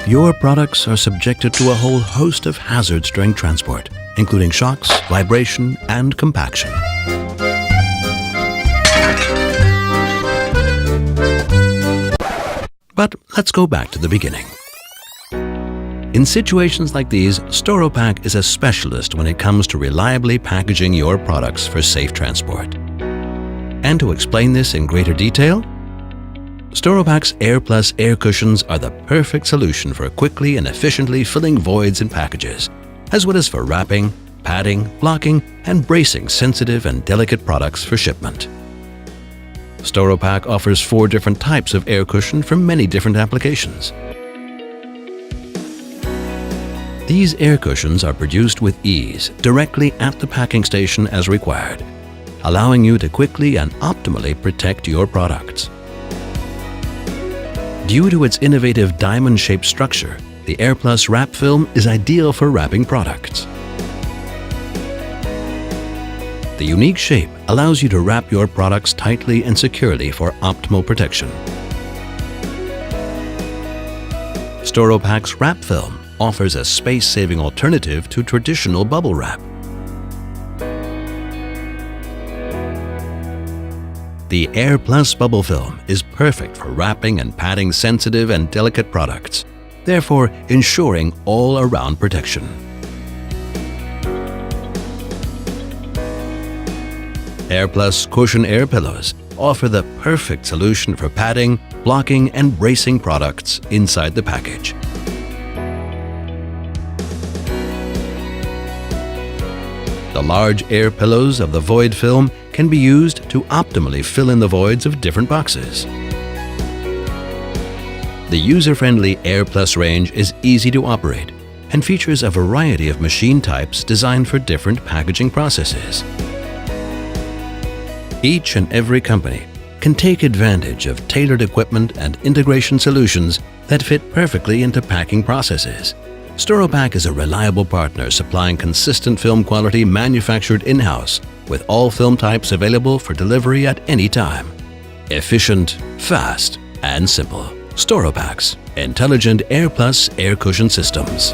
Your products are subjected to a whole host of hazards during transport, including shocks, vibration, and compaction. But let's go back to the beginning. In situations like these, Storopack is a specialist when it comes to reliably packaging your products for safe transport. And to explain this in greater detail, Storopack's AIRplus air cushions are the perfect solution for quickly and efficiently filling voids in packages, as well as for wrapping, padding, blocking, and bracing sensitive and delicate products for shipment. Storopack offers 4 different types of air cushion for many different applications. These air cushions are produced with ease directly at the packing station as required, allowing you to quickly and optimally protect your products. Due to its innovative diamond-shaped structure, the AIRplus wrap film is ideal for wrapping products. The unique shape allows you to wrap your products tightly and securely for optimal protection. Storopack's wrap film offers a space-saving alternative to traditional bubble wrap. The AIRplus bubble film is perfect for wrapping and padding sensitive and delicate products, therefore ensuring all-around protection. AIRplus cushion air pillows offer the perfect solution for padding, blocking, and bracing products inside the package. The large air pillows of the void film can be used to optimally fill in the voids of different boxes. The user-friendly AIRplus range is easy to operate and features a variety of machine types designed for different packaging processes. Each and every company can take advantage of tailored equipment and integration solutions that fit perfectly into packing processes. Storopack is a reliable partner supplying consistent film quality manufactured in-house with all film types available for delivery at any time. Efficient, fast, and simple. Storopack's intelligent AIRplus air cushion systems.